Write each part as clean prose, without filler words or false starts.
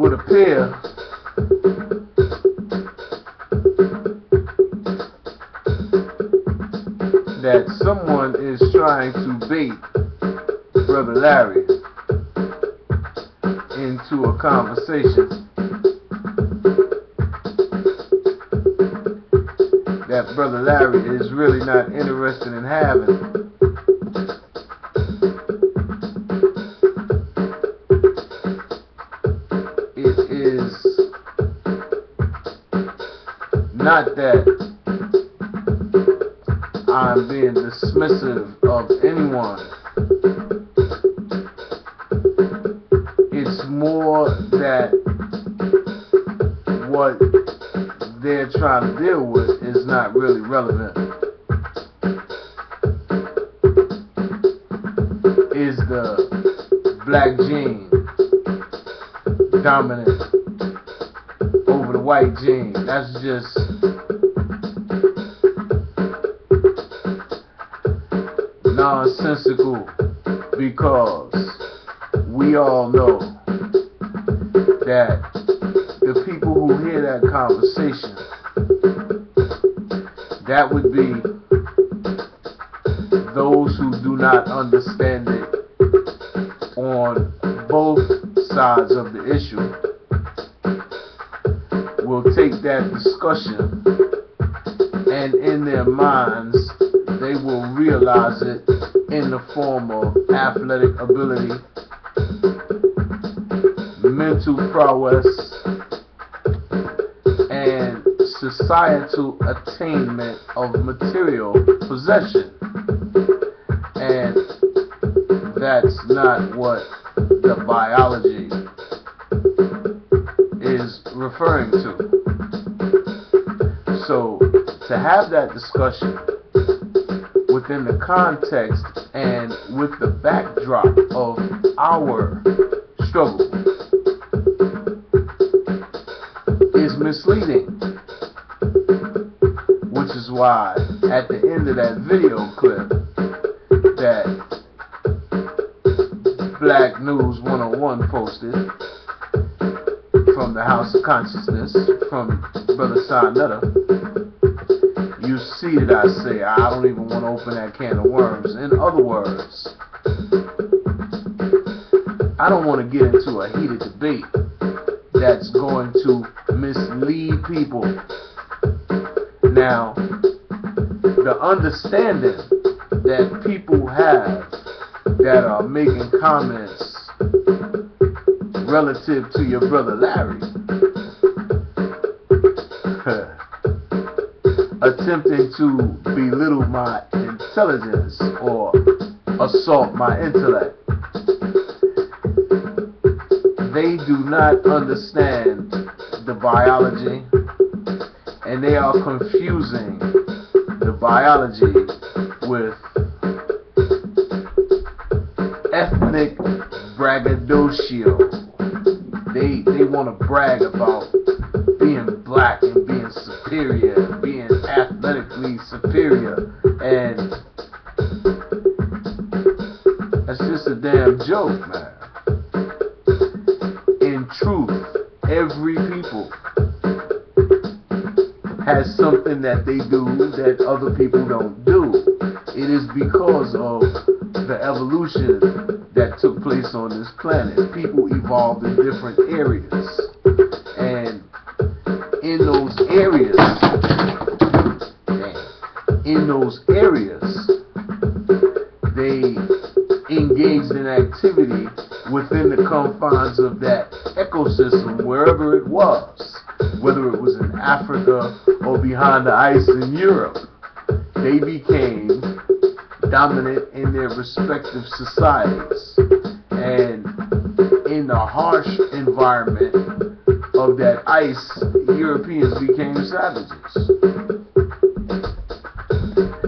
would appear that someone is trying to bait Brother Larry into a conversation that Brother Larry is really not interested in having. It is not that I'm being dismissive of anyone. It's more that what they're trying to deal with is not really relevant. Is the black gene dominant over the white gene? That's just nonsensical, because we all know that the people who hear that conversation, that would be those who do not understand it on both sides of the issue, will take that discussion and in their minds they will realize it in the form of athletic ability, mental prowess, and societal attainment of material possession. And that's not what the biology is referring to. So to have that discussion within the context and with the backdrop of our struggle is misleading, which is why at the end of that video clip that Black News 101 posted from the House of Consciousness from Brother Sarnetta, you see that I say I don't even want to open that can of worms. In other words, I don't want to get into a heated debate that's going to mislead people. Now, the understanding that people have that are making comments relative to your brother Larry, attempting to belittle my intelligence or assault my intellect, they do not understand the biology, and they are confusing the biology with ethnic braggadocio. They want to brag about being black and being superior, being athletically superior, and that's just a damn joke, man. In truth, every people has something that they do that other people don't do. It is because of the evolution that took place on this planet. People evolved in different areas, and in those areas, they engaged in activity within the confines of that ecosystem, wherever it was, whether it was in Africa or behind the ice in Europe. They became dominant in their respective societies, and in the harsh environment of that ice, Europeans became savages.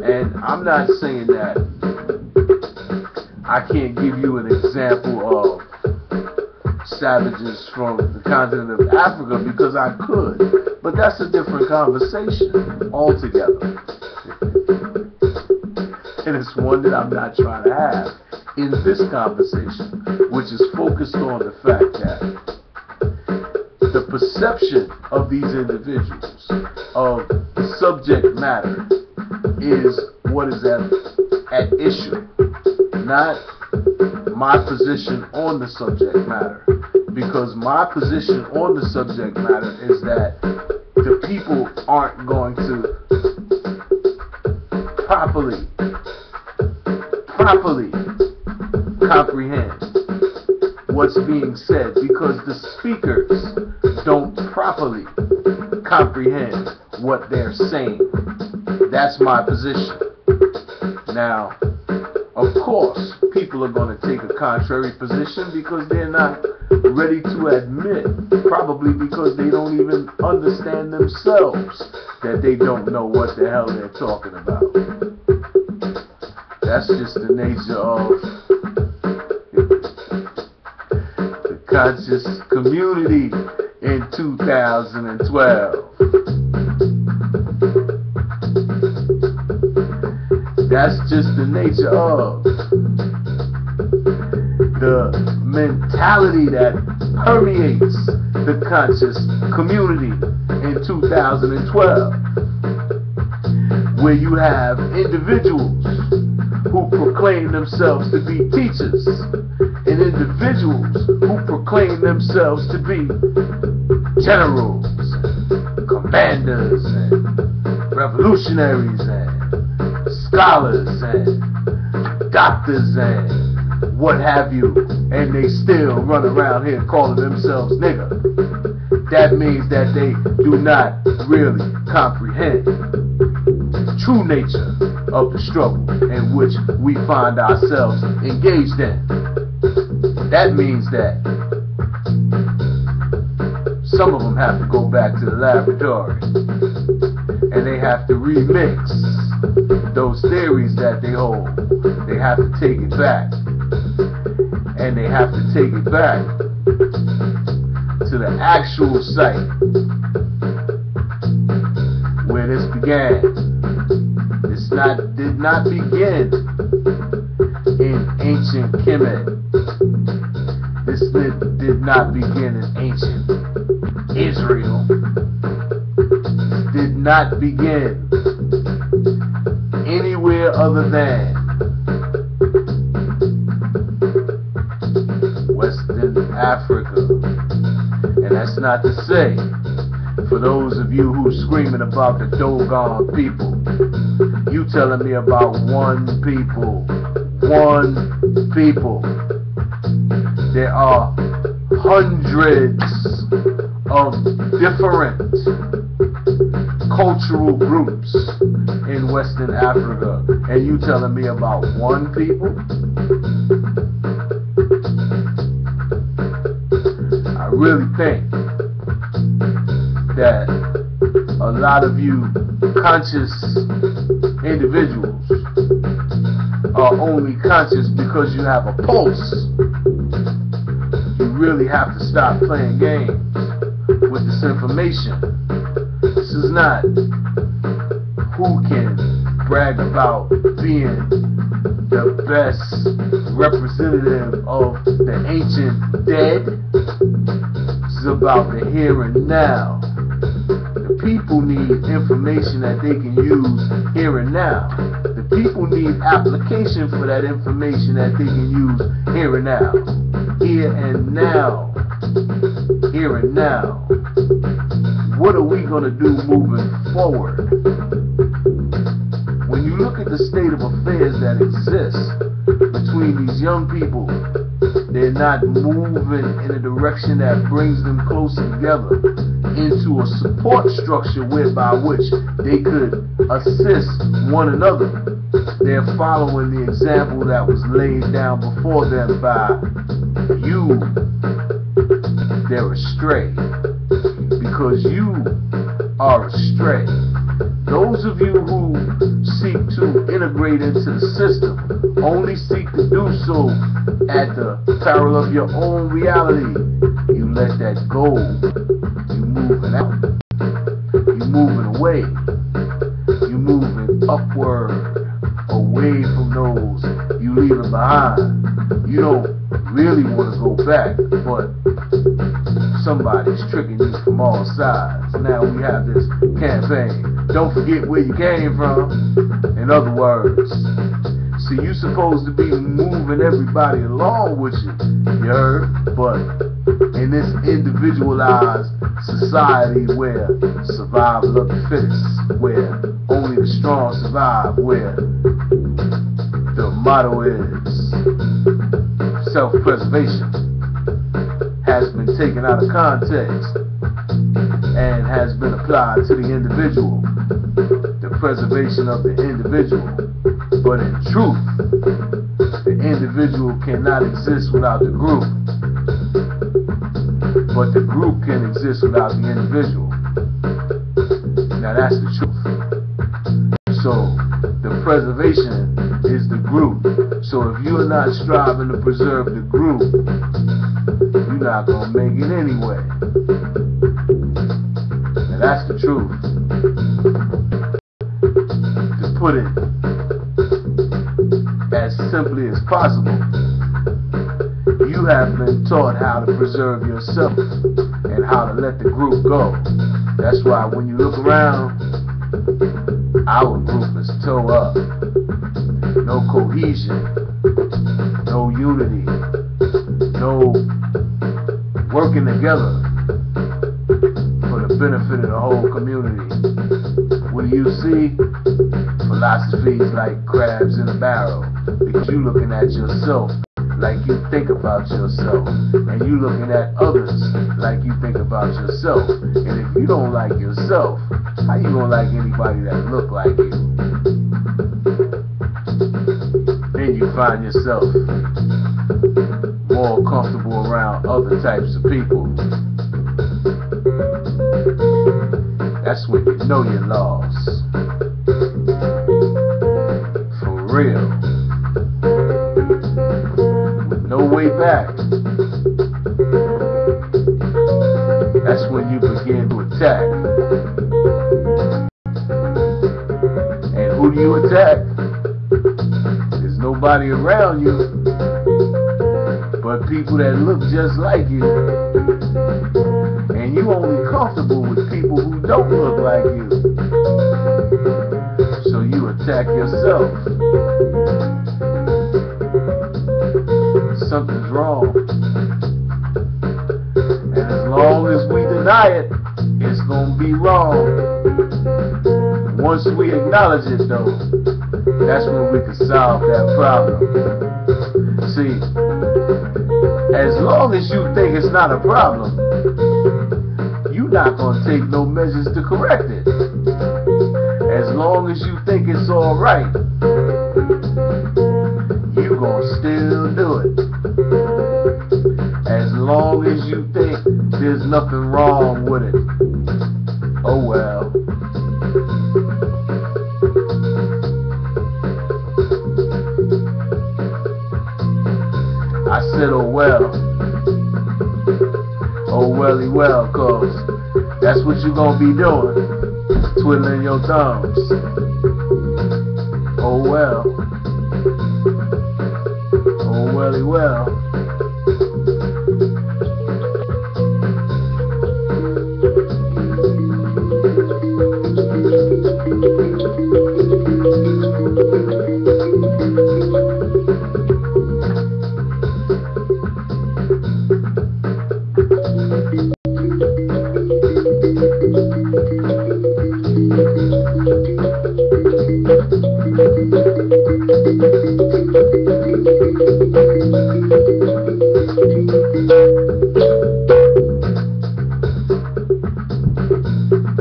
And I'm not saying that I can't give you an example of savages from the continent of Africa, because I could, but that's a different conversation altogether. And it's one that I'm not trying to have in this conversation, which is focused on the fact that But the perception of these individuals of the subject matter is what is at issue, not my position on the subject matter. Because my position on the subject matter is that the people aren't going to properly comprehend what's being said, because the speakers don't properly comprehend what they're saying. That's my position. Now, of course, people are going to take a contrary position because they're not ready to admit, probably because they don't even understand themselves that they don't know what the hell they're talking about. That's just the nature of the conscious community in 2012. That's just the nature of the mentality that permeates the conscious community in 2012, where you have individuals who proclaim themselves to be teachers and individuals who proclaim themselves to be generals, and commanders, and revolutionaries, and scholars, and doctors, and what have you, and they still run around here calling themselves nigger. That means that they do not really comprehend the true nature of the struggle in which we find ourselves engaged in. That means that some of them have to go back to the laboratory and they have to remix those theories that they hold. They have to take it back. And they have to take it back to the actual site where this began. This did not begin in ancient Kemet. This did not begin in ancient Israel. This did not begin anywhere other than Western Africa. And that's not to say, for those of you who are screaming about the Dogon people, you telling me about one people. There are hundreds of different cultural groups in Western Africa, and you telling me about one people? I really think that a lot of you conscious individuals are only conscious because you have a pulse. You really have to stop playing games with this information. This is not who can brag about being the best representative of the ancient dead. This is about the here and now. The people need information that they can use here and now. The people need application for that information that they can use here and now. Here and now. Here and now. What are we going to do moving forward? When you look at the state of affairs that exists between these young people, they're not moving in a direction that brings them closer together into a support structure whereby which they could assist one another. They're following the example that was laid down before them by you. They're astray because you are astray. Those of you who seek to integrate into the system only seek to do so at the peril of your own reality. You let that go. You moving out. You moving away. You moving upward, away from those you leaving behind. You don't really want to go back, but somebody's tricking you from all sides. Now we have this campaign, don't forget where you came from. In other words, see, you supposed to be moving everybody along with you, you heard? But in this individualized society where survival of the fittest, where only the strong survive, where the motto is self-preservation, has been taken out of context and has been applied to the individual, the preservation of the individual. But in truth, the individual cannot exist without the group, but the group can exist without the individual. Now that's the truth. So the preservation is the group. So if you're not striving to preserve the group, you're not going to make it anyway. Now that's the truth. To put it as simply as possible, you have been taught how to preserve yourself and how to let the group go. That's why when you look around, our group is toe up. No cohesion, no unity, no working together for the benefit of the whole community. What do you see? Philosophies like crabs in a barrel, because you're looking at yourself like you think about yourself, and you looking at others like you think about yourself. And if you don't like yourself, how you gonna like anybody that look like you? Then you find yourself more comfortable around other types of people. That's when you know you're lost. For real. With no way back. That's when you begin to attack. And who do you attack? There's nobody around you but people that look just like you. And you only comfortable with people who don't look like you. So you attack yourself. Something's wrong. And as long as we deny it, it's gonna be wrong. Once we acknowledge it though, that's when we can solve that problem. See, as long as you think it's not a problem, you're not going to take no measures to correct it. As long as you think it's alright, you're going to still do it. As long as you think there's nothing wrong with it, oh well. I said oh well. Oh welly well, cause that's what you gonna be doing. Twiddling your thumbs. Oh well. Oh welly well.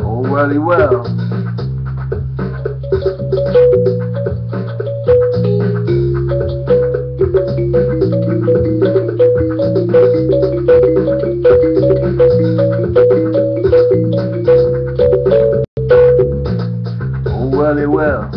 Oh welly well. Oh welly well.